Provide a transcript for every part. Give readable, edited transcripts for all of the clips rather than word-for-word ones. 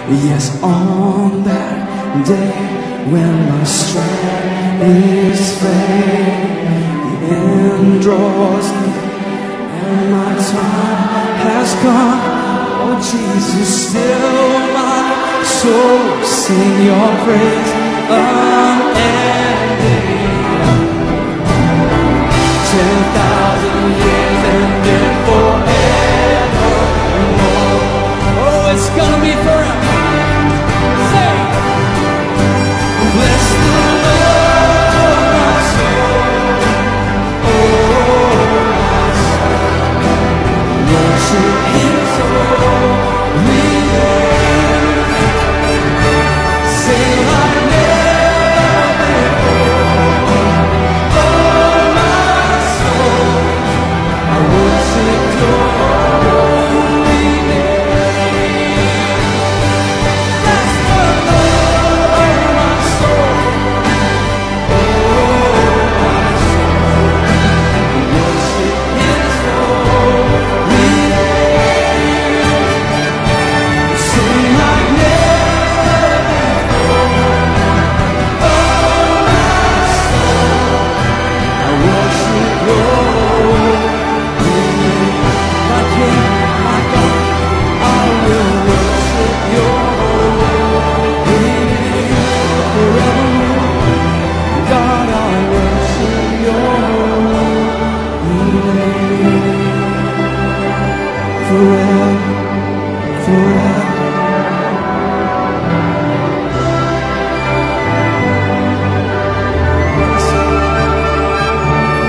Yes, on that day when my strength is failing, the end draws near and my time has come. Oh Jesus, still my soul sing your praise unending. 10,000 years and then forever more. Oh, it's gonna be forever. Bless the Lord, my soul. Oh, my soul. Worship His holy name. Sing like never before. Oh, my soul. I worship Your holy name. Bless the Lord, my soul.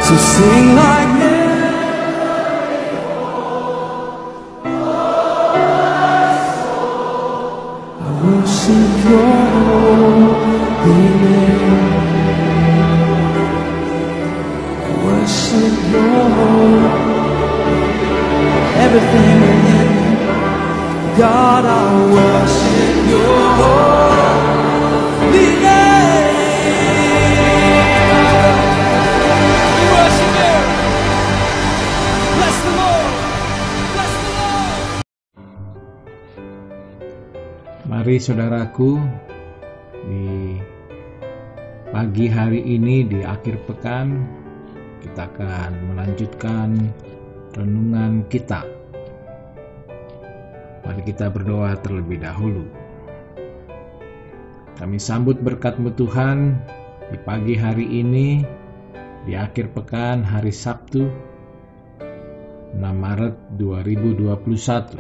So sing like I worship Your holy name. I worship Your everything within me. God, I worship Your holy name. We worship Him. Bless the Lord. Bless the Lord. Mari saudaraku, di pagi hari ini di akhir pekan kita akan melanjutkan renungan kita. Mari kita berdoa terlebih dahulu. Kami sambut berkat-Mu Tuhan di pagi hari ini, di akhir pekan hari Sabtu 6 Maret 2021.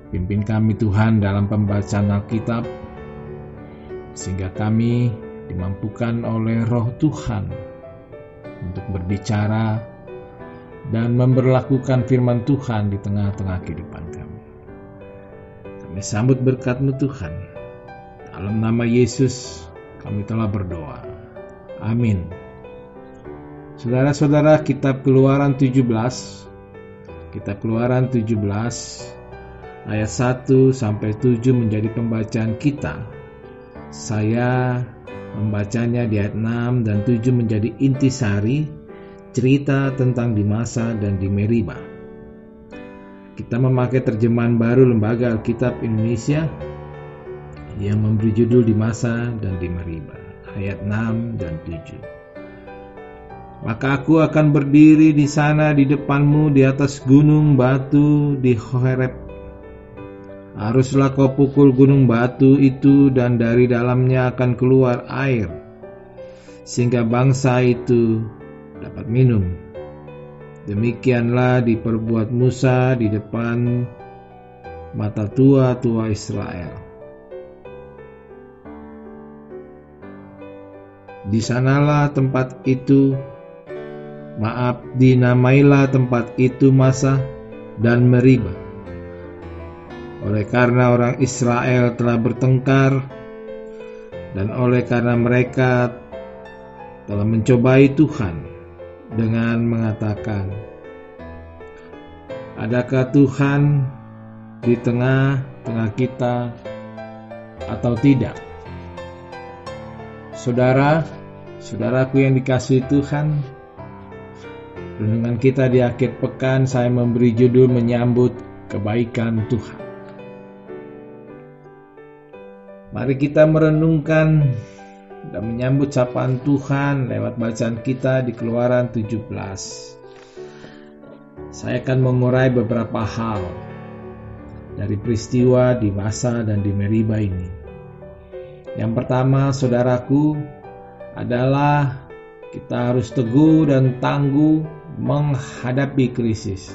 Pimpin kami Tuhan dalam pembacaan Alkitab, sehingga kami dimampukan oleh Roh Tuhan untuk berbicara dan memberlakukan firman Tuhan di tengah-tengah kehidupan kami. Kami sambut berkat-Mu Tuhan. Dalam nama Yesus kami telah berdoa. Amin. Saudara-saudara, kitab Keluaran 17 ayat 1 sampai 7 menjadi pembacaan kita. Saya membacanya di ayat 6 dan 7 menjadi intisari cerita tentang di Masa dan di Meriba. Kita memakai terjemahan baru Lembaga Alkitab Indonesia yang memberi judul di Masa dan di Meriba, ayat 6 dan 7. Maka aku akan berdiri di sana di depanmu di atas gunung batu di Horeb. Haruslah kau pukul gunung batu itu dan dari dalamnya akan keluar air, sehingga bangsa itu dapat minum. Demikianlah diperbuat Musa di depan mata tua-tua Israel. Di sanalah tempat itu, dinamailah tempat itu Masa dan Meriba. Oleh karena orang Israel telah bertengkar dan oleh karena mereka telah mencobai Tuhan dengan mengatakan, adakah Tuhan di tengah-tengah kita atau tidak? Saudaraku yang dikasihi Tuhan, renungan kita di akhir pekan saya memberi judul menyambut kebaikan Tuhan. Mari kita merenungkan dan menyambut sapaan Tuhan lewat bacaan kita di Keluaran 17. Saya akan mengurai beberapa hal dari peristiwa di Masa dan di Meriba ini. Yang pertama, saudaraku, adalah kita harus teguh dan tangguh menghadapi krisis.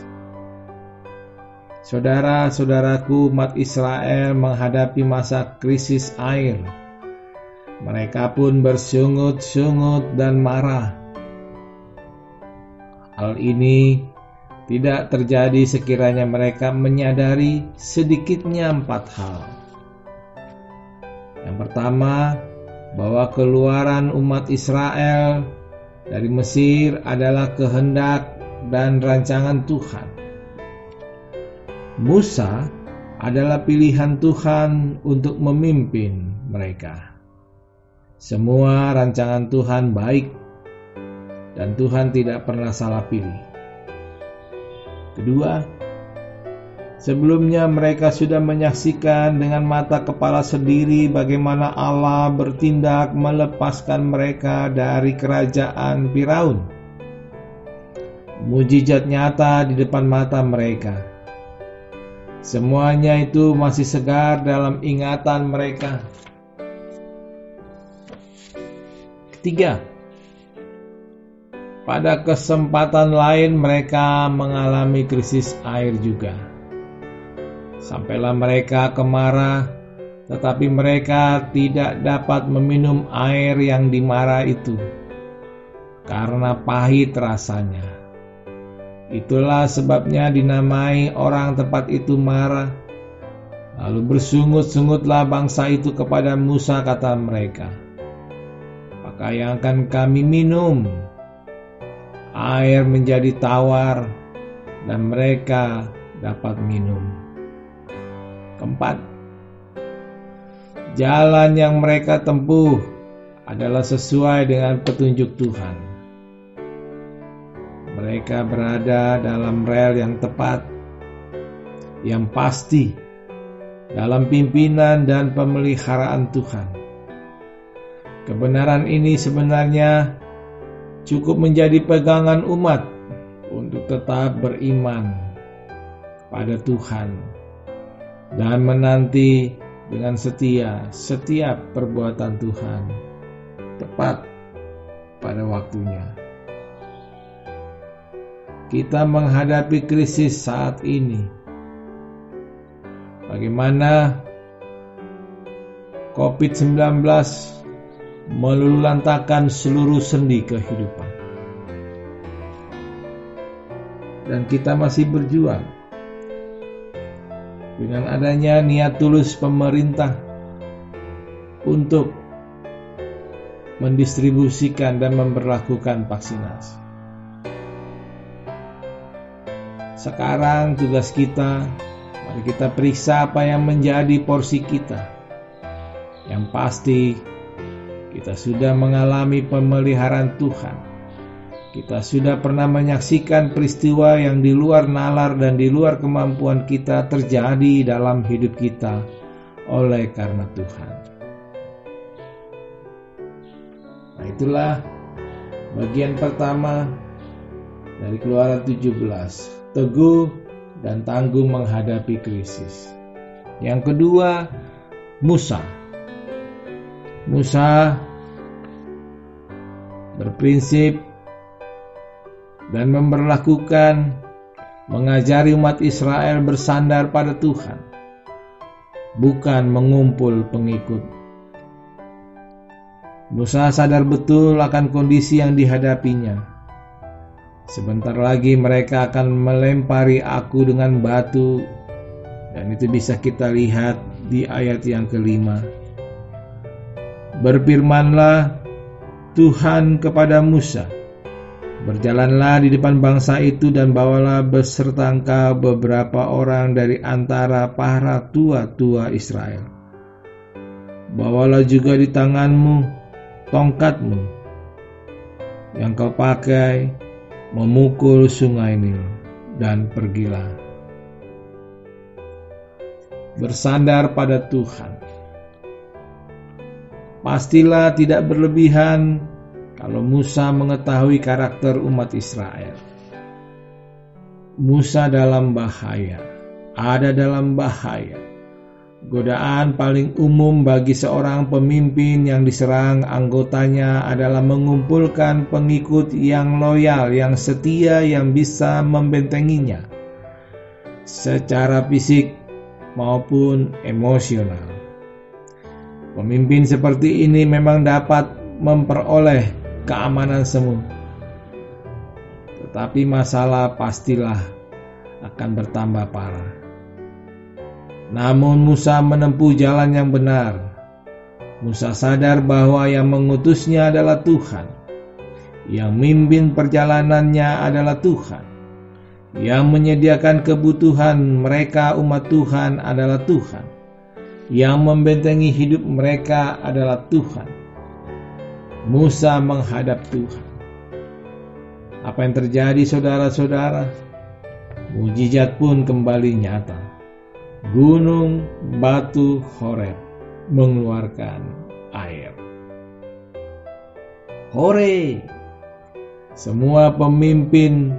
Saudara-saudaraku, umat Israel menghadapi masa krisis air. Mereka pun bersungut-sungut dan marah. Hal ini tidak terjadi sekiranya mereka menyadari sedikitnya 4 hal. Yang pertama, bahwa keluaran umat Israel dari Mesir adalah kehendak dan rancangan Tuhan. Musa adalah pilihan Tuhan untuk memimpin mereka. Semua rancangan Tuhan baik dan Tuhan tidak pernah salah pilih. Kedua, sebelumnya mereka sudah menyaksikan dengan mata kepala sendiri bagaimana Allah bertindak melepaskan mereka dari kerajaan Firaun. Mujizat nyata di depan mata mereka. Semuanya itu masih segar dalam ingatan mereka. Ketiga, pada kesempatan lain mereka mengalami krisis air juga. Sampailah mereka kemarah, tetapi mereka tidak dapat meminum air yang dimarah itu, karena pahit rasanya. Itulah sebabnya dinamai orang tempat itu Marah. Lalu bersungut-sungutlah bangsa itu kepada Musa, kata mereka, "Apakah yang akan kami minum?" Air menjadi tawar dan mereka dapat minum. Keempat, jalan yang mereka tempuh adalah sesuai dengan petunjuk Tuhan. Mereka berada dalam rel yang tepat, yang pasti, dalam pimpinan dan pemeliharaan Tuhan. Kebenaran ini sebenarnya cukup menjadi pegangan umat untuk tetap beriman pada Tuhan dan menanti dengan setia setiap perbuatan Tuhan tepat pada waktunya. Kita menghadapi krisis saat ini. Bagaimana COVID-19 meluluhlantakkan seluruh sendi kehidupan. Dan kita masih berjuang. Dengan adanya niat tulus pemerintah untuk mendistribusikan dan memberlakukan vaksinasi. Sekarang tugas kita, mari kita periksa apa yang menjadi porsi kita. Yang pasti, kita sudah mengalami pemeliharaan Tuhan. Kita sudah pernah menyaksikan peristiwa yang di luar nalar dan di luar kemampuan kita terjadi dalam hidup kita oleh karena Tuhan. Nah, itulah bagian pertama dari Keluaran 17. Teguh dan tangguh menghadapi krisis. Yang kedua, Musa. Musa berprinsip dan memberlakukan, mengajari umat Israel bersandar pada Tuhan, bukan mengumpul pengikut. Musa sadar betul akan kondisi yang dihadapinya. Sebentar lagi mereka akan melempari aku dengan batu, dan itu bisa kita lihat di ayat yang ke-5. Berfirmanlah Tuhan kepada Musa, berjalanlah di depan bangsa itu dan bawalah beserta engkau beberapa orang dari antara para tua-tua Israel. Bawalah juga di tanganmu tongkatmu yang kau pakai memukul sungai Nil, dan pergilah. bersandar pada Tuhan. Pastilah tidak berlebihan kalau Musa mengetahui karakter umat Israel. Musa dalam bahaya, ada dalam bahaya. Godaan paling umum bagi seorang pemimpin yang diserang anggotanya adalah mengumpulkan pengikut yang loyal, yang setia, yang bisa membentenginya secara fisik maupun emosional. Pemimpin seperti ini memang dapat memperoleh keamanan semu, tetapi masalah pastilah akan bertambah parah. Namun Musa menempuh jalan yang benar. Musa sadar bahwa yang mengutusnya adalah Tuhan, yang memimpin perjalanannya adalah Tuhan, yang menyediakan kebutuhan mereka umat Tuhan adalah Tuhan, yang membentengi hidup mereka adalah Tuhan. Musa menghadap Tuhan. Apa yang terjadi, saudara-saudara? Mujizat pun kembali nyata. Gunung batu Horeb mengeluarkan air. Hore! Semua pemimpin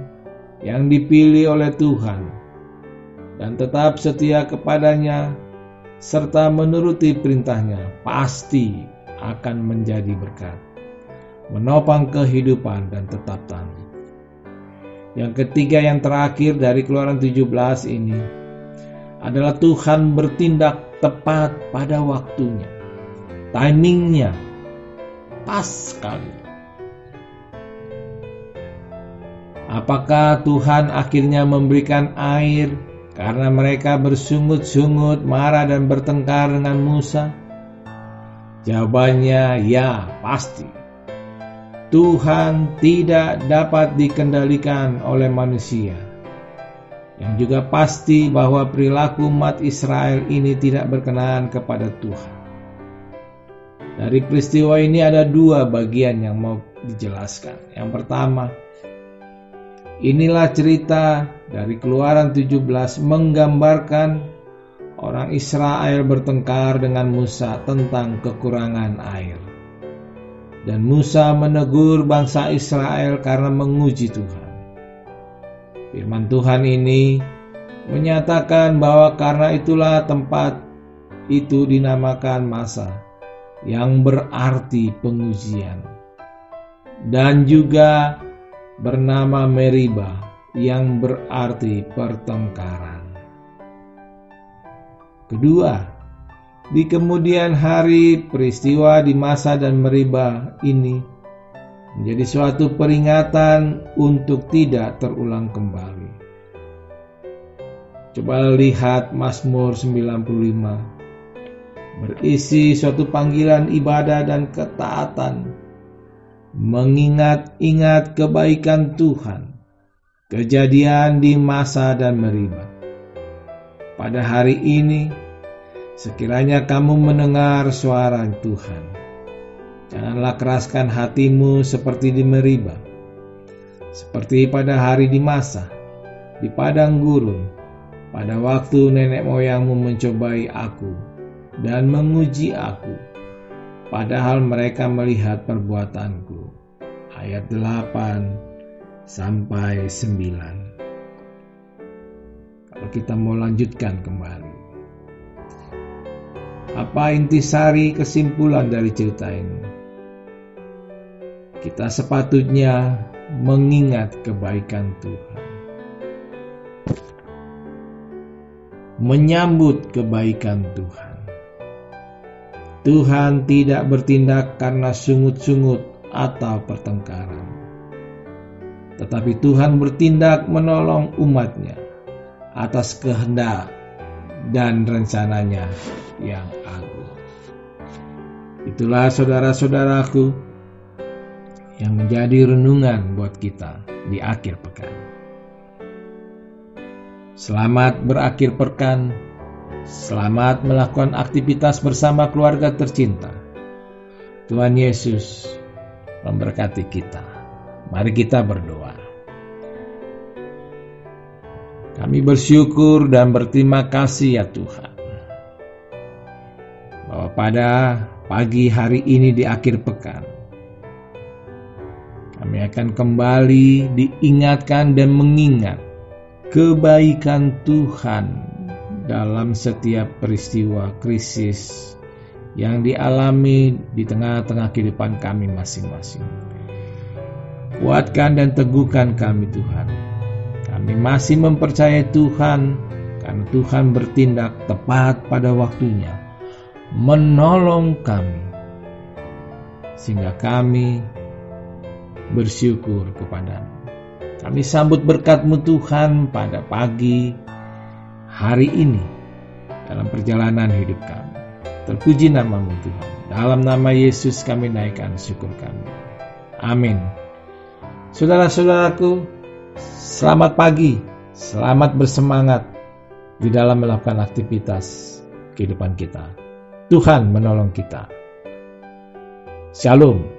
yang dipilih oleh Tuhan dan tetap setia kepadanya serta menuruti perintahnya pasti akan menjadi berkat, menopang kehidupan dan tetap tangguh. Yang ketiga, yang terakhir dari Keluaran 17 ini adalah Tuhan bertindak tepat pada waktunya. Timingnya pas sekali. Apakah Tuhan akhirnya memberikan air karena mereka bersungut-sungut, marah dan bertengkar dengan Musa? Jawabannya ya, pasti. Tuhan tidak dapat dikendalikan oleh manusia. Yang juga pasti bahwa perilaku umat Israel ini tidak berkenan kepada Tuhan. Dari peristiwa ini ada dua bagian yang mau dijelaskan. Yang pertama, inilah cerita dari Keluaran 17 menggambarkan orang Israel bertengkar dengan Musa tentang kekurangan air. Dan Musa menegur bangsa Israel karena menguji Tuhan. Firman Tuhan ini menyatakan bahwa karena itulah tempat itu dinamakan Masa, yang berarti pengujian, dan juga bernama Meriba, yang berarti pertengkaran. Kedua, di kemudian hari peristiwa di Masa dan Meriba ini menjadi suatu peringatan untuk tidak terulang kembali. Coba lihat Mazmur 95. Berisi suatu panggilan ibadah dan ketaatan. Mengingat-ingat kebaikan Tuhan. Kejadian di Masa dan Meriba. Pada hari ini, sekiranya kamu mendengar suara Tuhan, janganlah keraskan hatimu seperti di Meriba, seperti pada hari di Masa, di padang gurun, pada waktu nenek moyangmu mencobai aku dan menguji aku, padahal mereka melihat perbuatanku. Ayat 8 sampai 9. Kalau kita mau lanjutkan kembali, apa intisari kesimpulan dari cerita ini? Kita sepatutnya mengingat kebaikan Tuhan, menyambut kebaikan Tuhan. Tuhan tidak bertindak karena sungut-sungut atau pertengkaran, tetapi Tuhan bertindak menolong umatnya atas kehendak dan rencananya yang agung. Itulah saudara-saudaraku yang menjadi renungan buat kita di akhir pekan. Selamat berakhir pekan, selamat melakukan aktivitas bersama keluarga tercinta. Tuhan Yesus memberkati kita. Mari kita berdoa. Kami bersyukur dan berterima kasih ya Tuhan. pada pagi hari ini di akhir pekan, kami akan kembali diingatkan dan mengingat kebaikan Tuhan dalam setiap peristiwa krisis yang dialami di tengah-tengah kehidupan kami masing-masing. Kuatkan dan teguhkan kami Tuhan. Kami masih mempercayai Tuhan karena Tuhan bertindak tepat pada waktunya, menolong kami, sehingga kami bersyukur kepadamu. Kami sambut berkat-Mu Tuhan pada pagi hari ini dalam perjalanan hidup kami. Terpuji nama-Mu Tuhan. Dalam nama Yesus kami naikkan syukur kami. Amin. Saudara-saudaraku, selamat pagi, selamat bersemangat di dalam melakukan aktivitas kehidupan kita. Tuhan menolong kita. Shalom.